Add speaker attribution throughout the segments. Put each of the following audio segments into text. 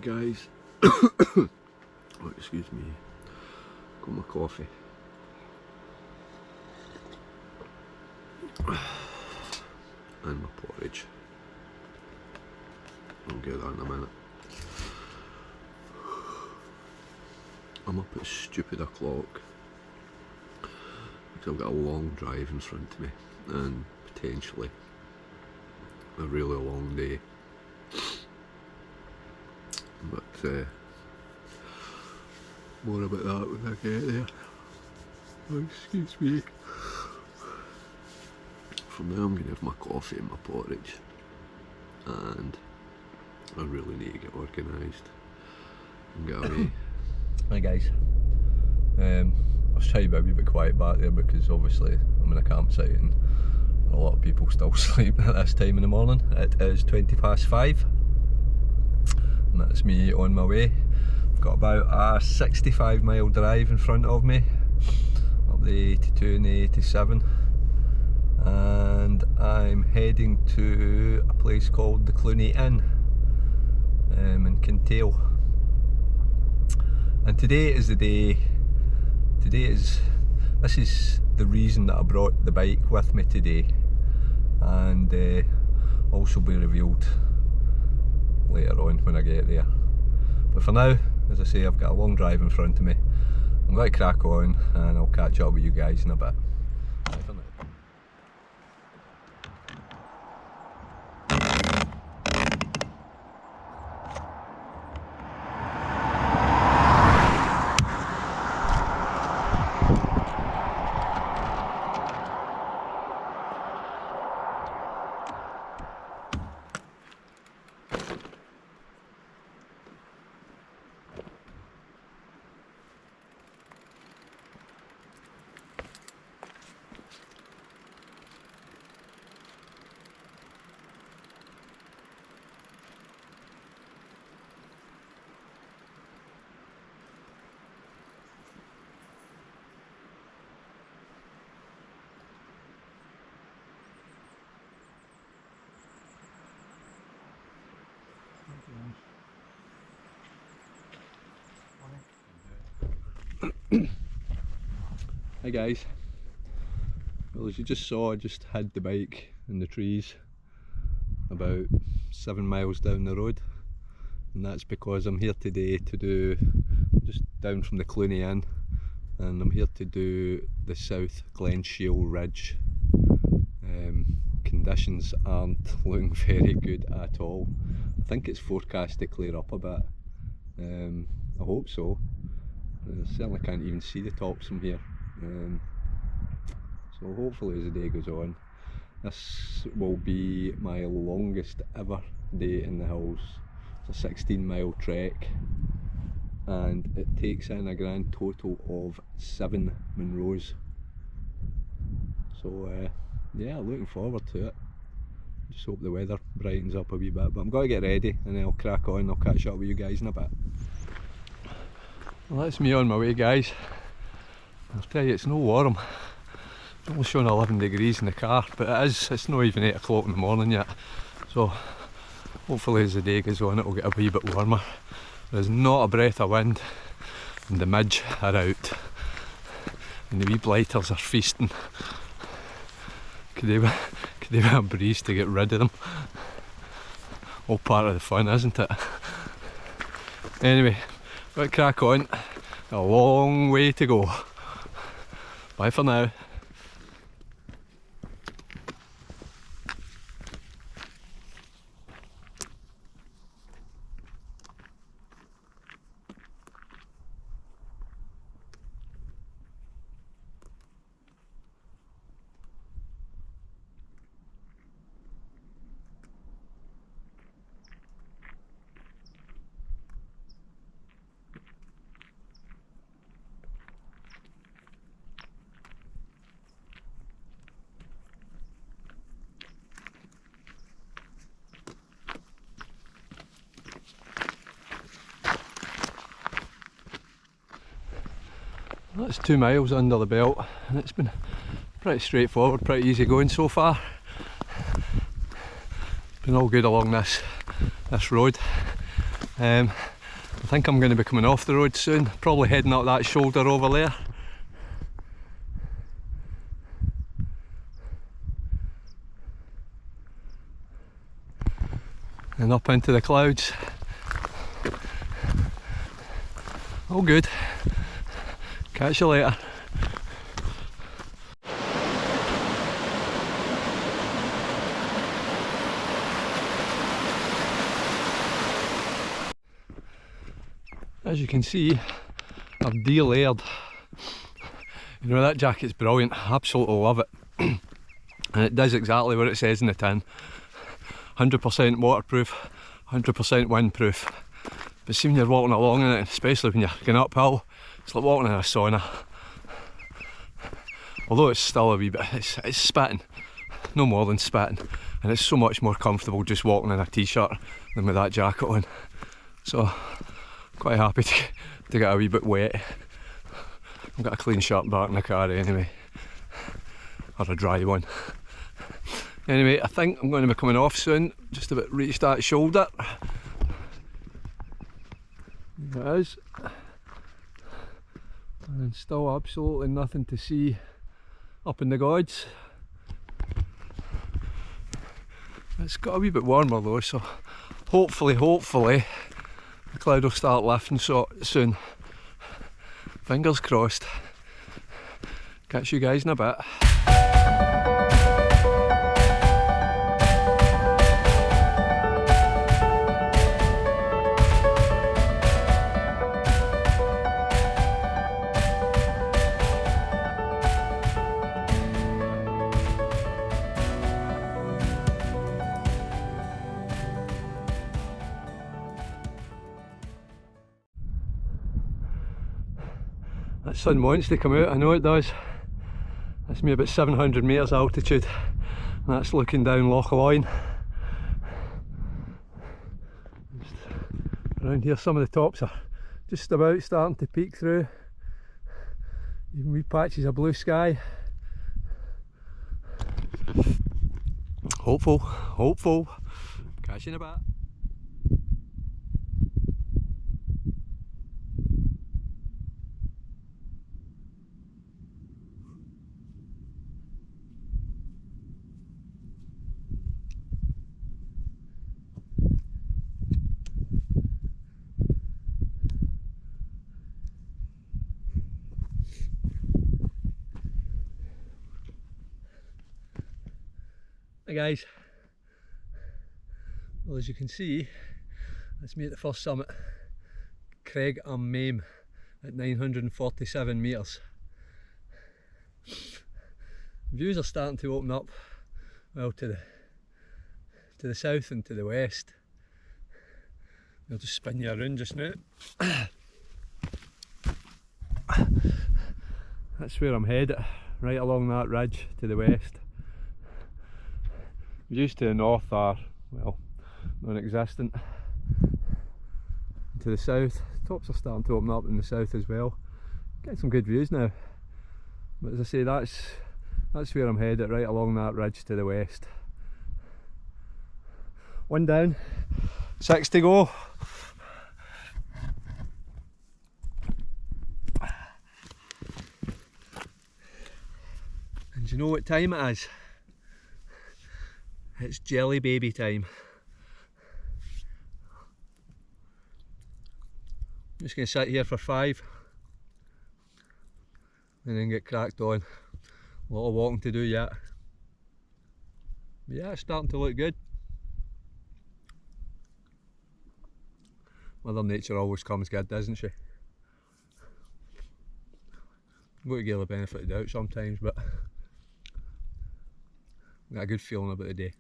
Speaker 1: guys. Oh, excuse me. Got my coffee. And my porridge. I'll get that in a minute. I'm up at stupid o'clock because I've got a long drive in front of me and potentially a really long day. But more about that when I get there. Oh, excuse me. From there I'm going to have my coffee and my porridge, and I really need to get organised and get away. Hi guys, I was trying to be a wee bit quiet back there because obviously I'm in a campsite and a lot of people still sleep at this time in the morning. It is 5:20 and that's me on my way. I've got about a 65-mile drive in front of me, up the 82 and the 87, and I'm heading to a place called the Cluny Inn in Kintail. And today is the day, this is the reason that I brought the bike with me today, and also be revealed later on when I get there. But for now, as I say, I've got a long drive in front of me. I'm going to crack on and I'll catch up with you guys in a bit. Bye for now. Hi guys, well, as you just saw, I just hid the bike in the trees about 7 miles down the road, and that's because I'm here today to do, just down from the Cluny Inn, and I'm here to do the South Glen Shiel Ridge. Conditions aren't looking very good at all. I think it's forecast to clear up a bit. I hope so. I certainly can't even see the tops from here. So hopefully as the day goes on, this will be my longest ever day in the hills. It's a 16-mile trek, and it takes in a grand total of 7 Munros. So yeah, looking forward to it. Just hope the weather brightens up a wee bit, but I'm going to get ready and then I'll crack on. I'll catch up with you guys in a bit. Well, that's me on my way, guys. I'll tell you, it's no warm. It's only showing 11 degrees in the car, but it's not even 8 o'clock in the morning yet. So hopefully as the day goes on it'll get a wee bit warmer. There's not a breath of wind, and the midge are out, and the wee blighters are feasting. Could they be a breeze to get rid of them? All part of the fun, isn't it? Anyway, got to crack on. A long way to go. Bye for now. That's 2 miles under the belt, and it's been pretty straightforward, pretty easy going so far. It's been all good along this road. I think I'm going to be coming off the road soon, probably heading up that shoulder over there. And up into the clouds. All good. Catch you later. As you can see, I've delayered. You know, that jacket's brilliant, I absolutely love it. And it does exactly what it says in the tin. 100% waterproof, 100% windproof. But see, when you're walking along in it, especially when you're going uphill, it's like walking in a sauna. Although it's still a wee bit, it's spitting, no more than spitting. And it's so much more comfortable just walking in a t-shirt than with that jacket on. So, quite happy to get a wee bit wet. I've got a clean shirt back in the car anyway, or a dry one. Anyway, I think I'm going to be coming off soon, just about reached that shoulder. There it is. And still absolutely nothing to see up in the gods. It's got a wee bit warmer though, so hopefully the cloud will start lifting soon. Fingers crossed. Catch you guys in a bit. That sun wants to come out, I know it does. That's me about 700 metres altitude, and that's looking down Loch Loyne. Around here some of the tops are just about starting to peek through. Even wee patches of blue sky. Hopeful. Catch you in a bit. Hi guys, well, as you can see, that's me at the first summit, Craig am Maim, at 947 metres. Views are starting to open up, well, to the south and to the west. I'll just spin you around just now. That's where I'm headed, right along that ridge to the west. Views to the north are, well, non-existent. To the south, tops are starting to open up in the south as well. Getting some good views now. But as I say, that's where I'm headed, right along that ridge to the west. One down, 6 to go. And you know what time it is? It's jelly baby time. I'm just going to sit here for 5 and then get cracked on. A lot of walking to do yet. But yeah, it's starting to look good. Mother Nature always comes good, doesn't she? I've got to give her the benefit of the doubt sometimes, but I've got a good feeling about the day.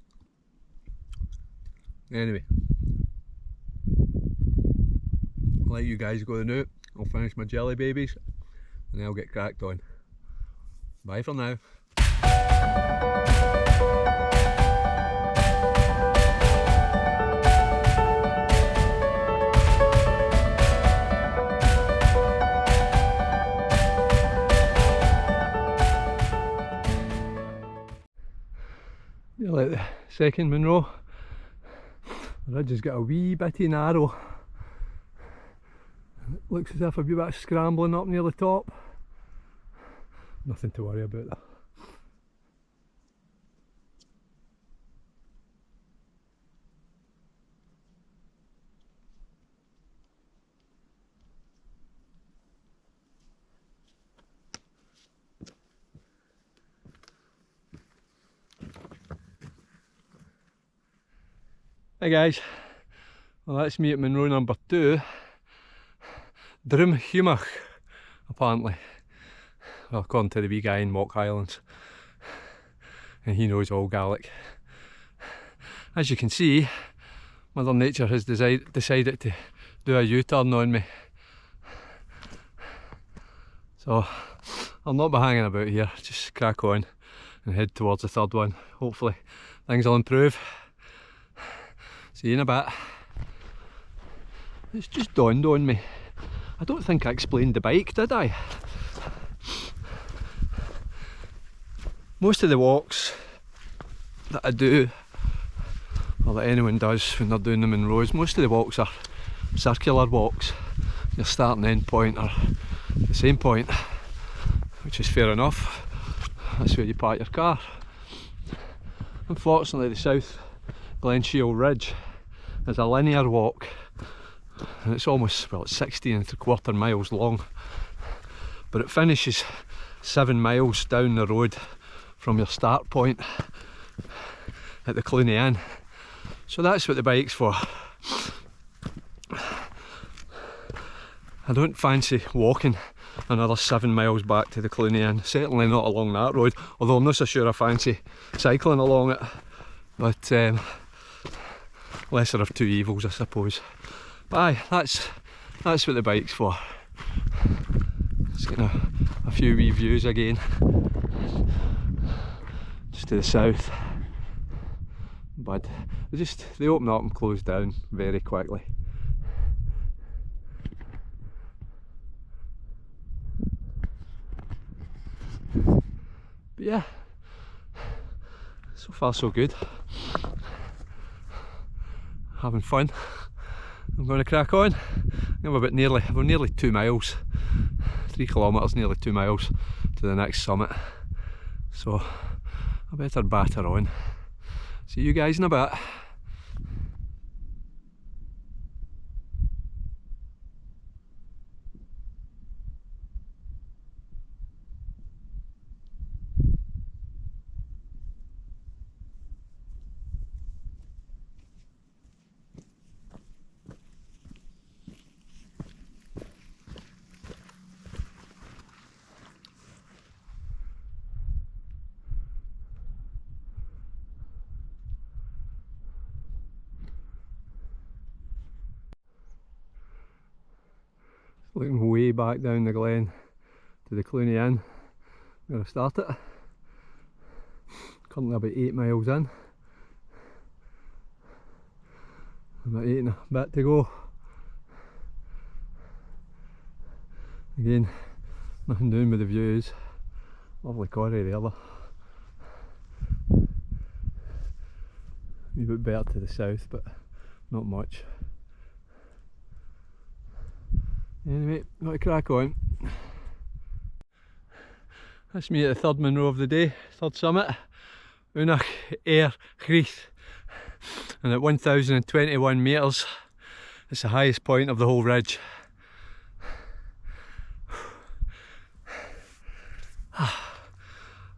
Speaker 1: Anyway, I'll let you guys go now. I'll finish my jelly babies and then I'll get cracked on. Bye for now. You're like the second Munro. The ridge has got a wee bitty narrow. Looks as if a bit of scrambling up near the top. Nothing to worry about though. Hey guys, well that's me at Munro number 2. Drumhumach, apparently. Well, according to the wee guy in Mock Highlands. And he knows all Gaelic. As you can see, Mother Nature has decided to do a U-turn on me. So, I'll not be hanging about here, just crack on and head towards the third one. Hopefully things will improve. See you in a bit. It's just dawned on me. I don't think I explained the bike, did I? Most of the walks that I do, or that anyone does when they're doing them in rows, most of the walks are circular walks. Your start and end point are the same point, which is fair enough. That's where you park your car. Unfortunately, the South Glen Shiel Ridge is a linear walk, and it's almost, well, it's 16 3/4 miles long, but it finishes 7 miles down the road from your start point at the Cluny Inn. So that's what the bike's for. I don't fancy walking another 7 miles back to the Cluny Inn, certainly not along that road, although I'm not so sure I fancy cycling along it. But lesser of two evils, I suppose. But aye, that's what the bike's for. Just getting a few wee views again, just to the south. But they open up and close down very quickly. But yeah, so far so good. Having fun. I'm going to crack on. We're nearly 2 miles, 3 kilometres, nearly 2 miles to the next summit. So I better batter on. See you guys in a bit. Looking way back down the Glen to the Cluny Inn where I started. Currently about 8 miles in. About 8 and a bit to go. Again, nothing doing with the views. Lovely quarry there though. A wee bit better to the south, but not much. Anyway, got to crack on. That's me at the third Munro of the day, third summit, Unach Air Chreith. And at 1021 metres, it's the highest point of the whole ridge. I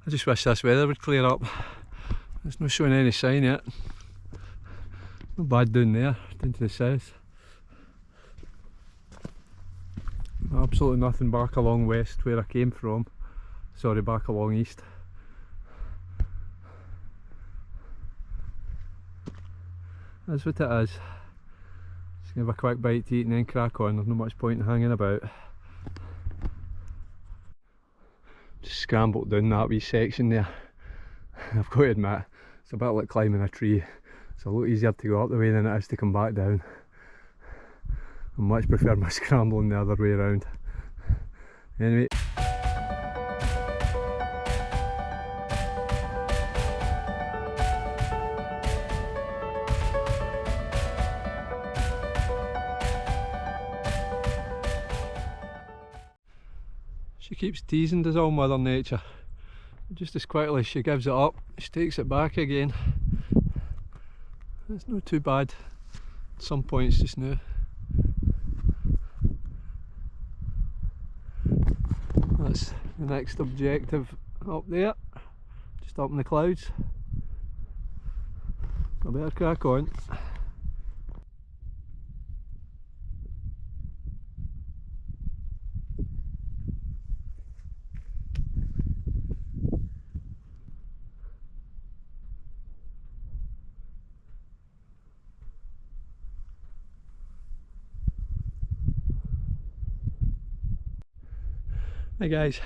Speaker 1: just wish this weather would clear up. It's not showing any sign yet. Not bad down there, down to the south. Absolutely nothing back along west where I came from. Sorry, back along east. That's what it is. Just give a quick bite to eat and then crack on. There's not much point in hanging about. Just scrambled down that wee section there. I've got to admit, it's a bit like climbing a tree. It's a lot easier to go up the way than it is to come back down. I much prefer my scrambling the other way around. Anyway. She keeps teasing us all, Mother Nature. Just as quickly as she gives it up, she takes it back again. It's not too bad at some points just now. That's the next objective up there, just up in the clouds. I better crack on. Hi guys,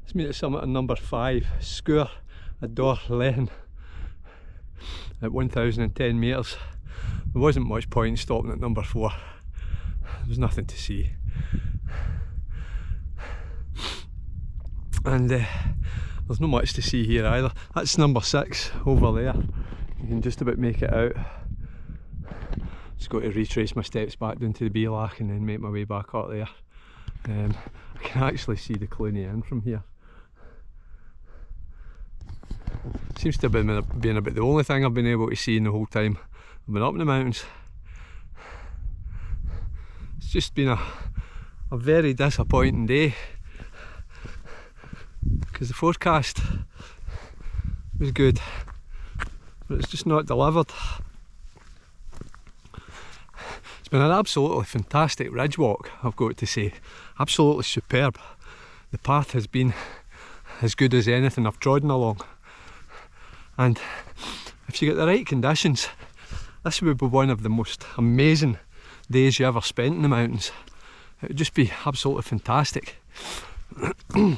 Speaker 1: it's me at summit on number 5, Sgwr a Dor Len at 1010 metres. There wasn't much point stopping at number 4, there was nothing to see. And there's not much to see here either. That's number 6 over there, you can just about make it out. Just got to retrace my steps back down to the Beelach and then make my way back up there. I can actually see the Cluny Inn from here. Seems to have been about the only thing I've been able to see in the whole time I've been up in the mountains. It's just been a very disappointing day because the forecast was good, but it's just not delivered. It's been an absolutely fantastic ridge walk, I've got to say. Absolutely superb. The path has been as good as anything I've trodden along. And if you get the right conditions, this would be one of the most amazing days you ever spent in the mountains. It would just be absolutely fantastic. But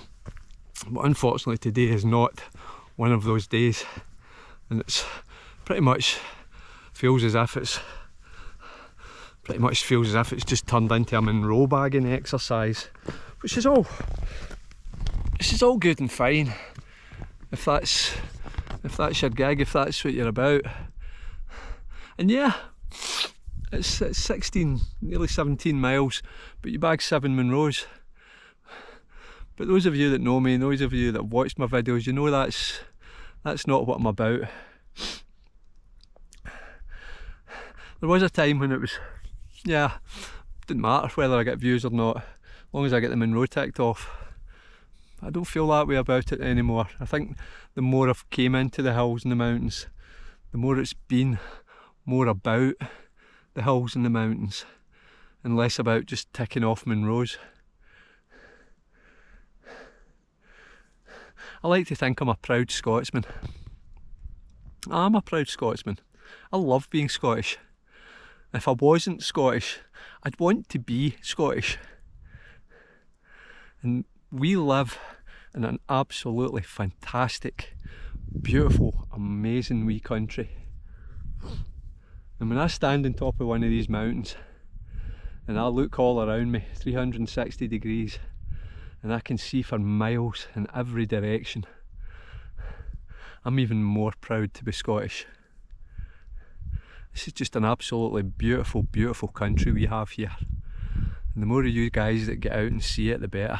Speaker 1: unfortunately today is not one of those days, and it's pretty much feels as if it's just turned into a Munro bagging exercise, which is all good and fine if that's your gig, if that's what you're about. And yeah, it's 16, nearly 17 miles, but you bag 7 Munros. But those of you that know me, those of you that have watched my videos, you know that's not what I'm about. There was a time when it was, yeah, didn't matter whether I get views or not, as long as I get the Munro ticked off. I don't feel that way about it anymore. I think the more I've came into the hills and the mountains, the more it's been more about the hills and the mountains and less about just ticking off Munros. I like to think I'm a proud Scotsman. I'm a proud Scotsman. I love being Scottish. If I wasn't Scottish, I'd want to be Scottish. And we live in an absolutely fantastic, beautiful, amazing wee country. And when I stand on top of one of these mountains and I look all around me, 360 degrees, and I can see for miles in every direction, I'm even more proud to be Scottish. This is just an absolutely beautiful, beautiful country we have here. And the more of you guys that get out and see it, the better.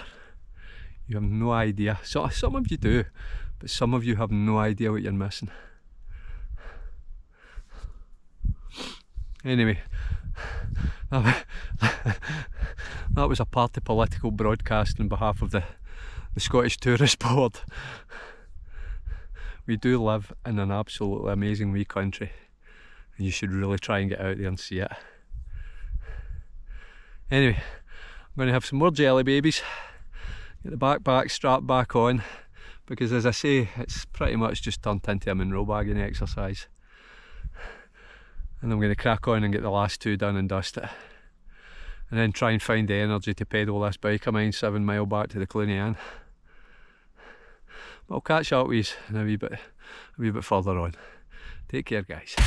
Speaker 1: You have no idea. So, some of you do, but some of you have no idea what you're missing. Anyway, that was a party political broadcast on behalf of the Scottish Tourist Board. We do live in an absolutely amazing wee country, and you should really try and get out there and see it. Anyway, I'm going to have some more jelly babies, get the backpack strapped back on, because as I say, it's pretty much just turned into a Munro bagging exercise. And I'm going to crack on and get the last 2 done and dust it. And then try and find the energy to pedal this bike of mine 7 mile back to the Cluny Inn. But I'll catch up with you in a wee bit further on. Take care, guys.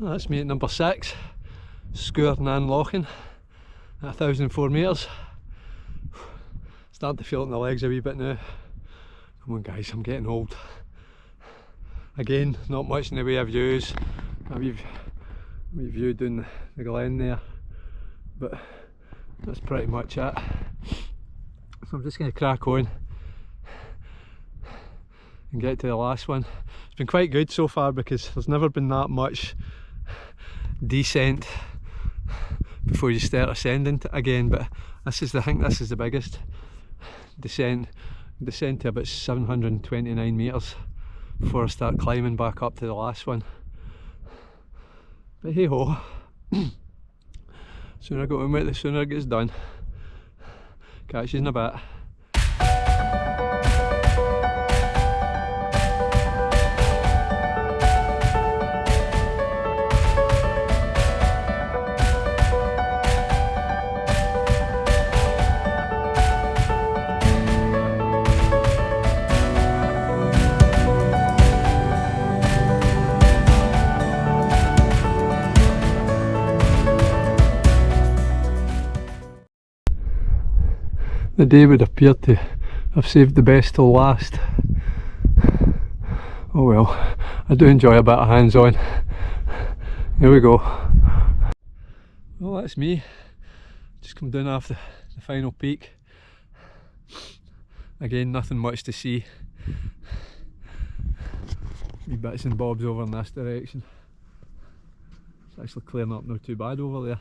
Speaker 1: That's me at number 6, Scour and Lochin at 1004 metres. Starting to feel it in the legs a wee bit now. Come on guys, I'm getting old. Again, not much in the way of views. A wee view down the Glen there, but that's pretty much it. So I'm just going to crack on and get to the last one. It's been quite good so far because there's never been that much descent before you start ascending again, but I think this is the biggest descent to about 729 metres before I start climbing back up to the last one. But hey ho, sooner I go on with it, the sooner it gets done. Catch you in a bit. The day would appear to have saved the best till last. Oh well, I do enjoy a bit of hands-on. Here we go. Well, that's me. Just come down off the final peak. Again, nothing much to see. Wee bits and bobs over in this direction. It's actually clearing up not too bad over there.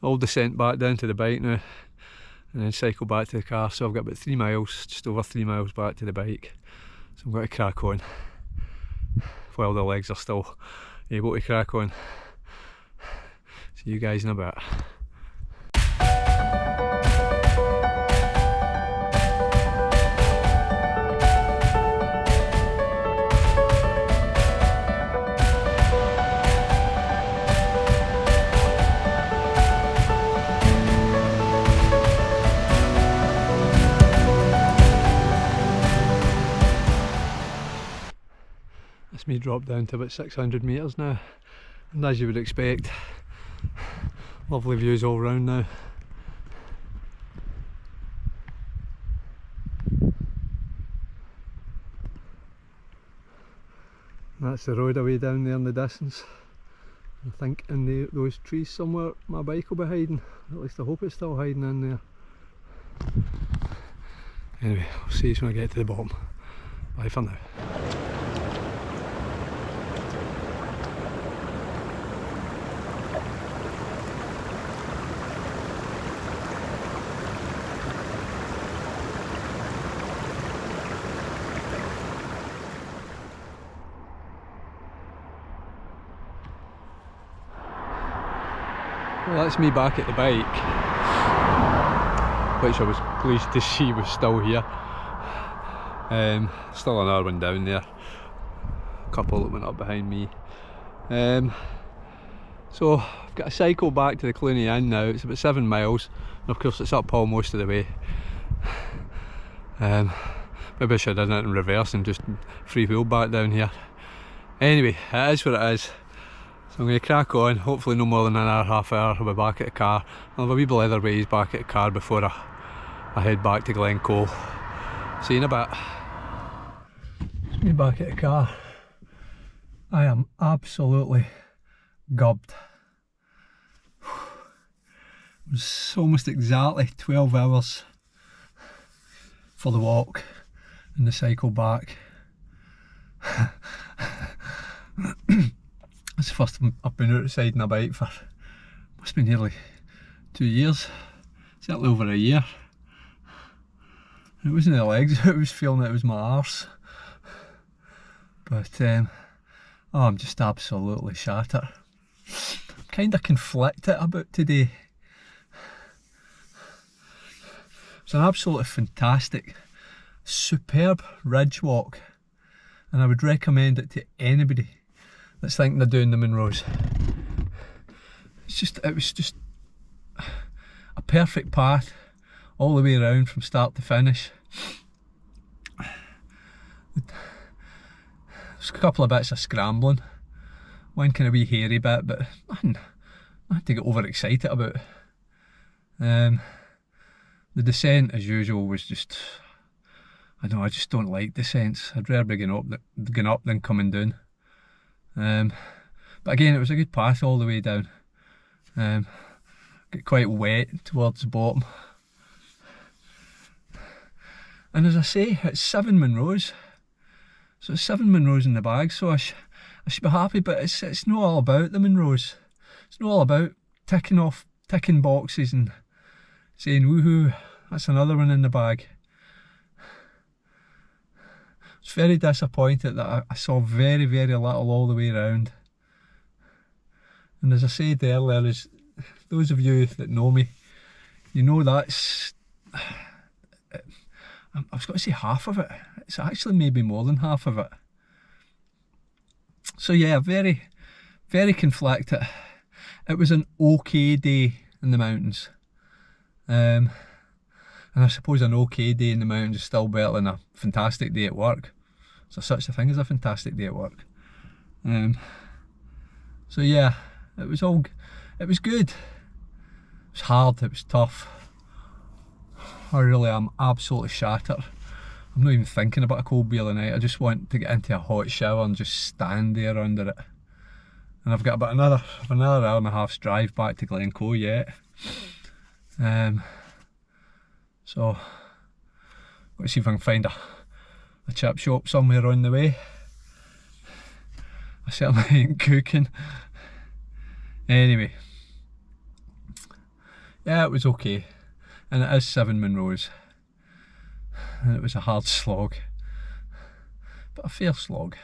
Speaker 1: All descent back down to the bike now and then cycle back to the car, so I've got about 3 miles, just over 3 miles back to the bike, so I'm going to crack on while the legs are still able to crack on. See you guys in a bit. Me drop down to about 600 metres now, and as you would expect, lovely views all round now. That's the road away down there in the distance. I think in those trees somewhere my bike will be hiding, at least I hope it's still hiding in there. Anyway, I'll see you when I get to the bottom. Bye for now. Well, that's me back at the bike, which I was pleased to see was still here. Still another one down there, a couple that went up behind me. So I've got to cycle back to the Cluny Inn now. It's about 7 miles, and of course it's uphill most of the way. Maybe I should have done it in reverse and just freewheel back down here. Anyway, it is what it is. So I'm going to crack on, hopefully no more than an hour, half hour, I'll be back at the car. I'll have a wee blether ways back at the car before I head back to Glen. See you in a bit. It's me back at the car. I am absolutely gubbed. It was almost exactly 12 hours for the walk and the cycle back. It's the first time I've been outside on a bike for, must be nearly 2 years, certainly over a year. It wasn't the legs, I was feeling it was my arse. But oh, I'm just absolutely shattered. I'm kind of conflicted about today. It's an absolutely fantastic, superb ridge walk, and I would recommend it to anybody that's thinking of doing the Munros. It was just a perfect path all the way around from start to finish. There's a couple of bits of scrambling, one kind of wee hairy bit, but nothing to get overexcited about. The descent, as usual, was just, I don't know, I just don't like descents. I'd rather be going up than coming down. But again, it was a good path all the way down. Got quite wet towards the bottom. And as I say, it's 7 Munros. So it's 7 Munros in the bag, so I should be happy, but it's not all about the Munros. It's not all about ticking boxes and saying, woohoo, that's another one in the bag. I was very disappointed that I saw very, very little all the way around. And as I said earlier, those of you that know me, you know that's, I was going to say half of it. It's actually maybe more than half of it. So yeah, very, very conflicted. It was an okay day in the mountains. And I suppose an okay day in the mountains is still better than a fantastic day at work. Is there such a thing as a fantastic day at work? So yeah, it was good. It was hard, it was tough. I really am absolutely shattered. I'm not even thinking about a cold beer tonight. I just want to get into a hot shower and just stand there under it. And I've got about another hour and a half's drive back to Glen yet. So, let's see if I can find a chip shop somewhere on the way. I certainly ain't cooking. Anyway, yeah, it was okay. And it is 7 Munros. And it was a hard slog. But a fair slog.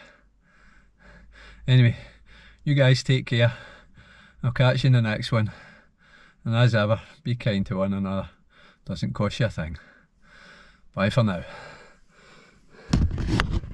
Speaker 1: Anyway, you guys take care. I'll catch you in the next one. And as ever, be kind to one another. Doesn't cost you a thing. Bye for now.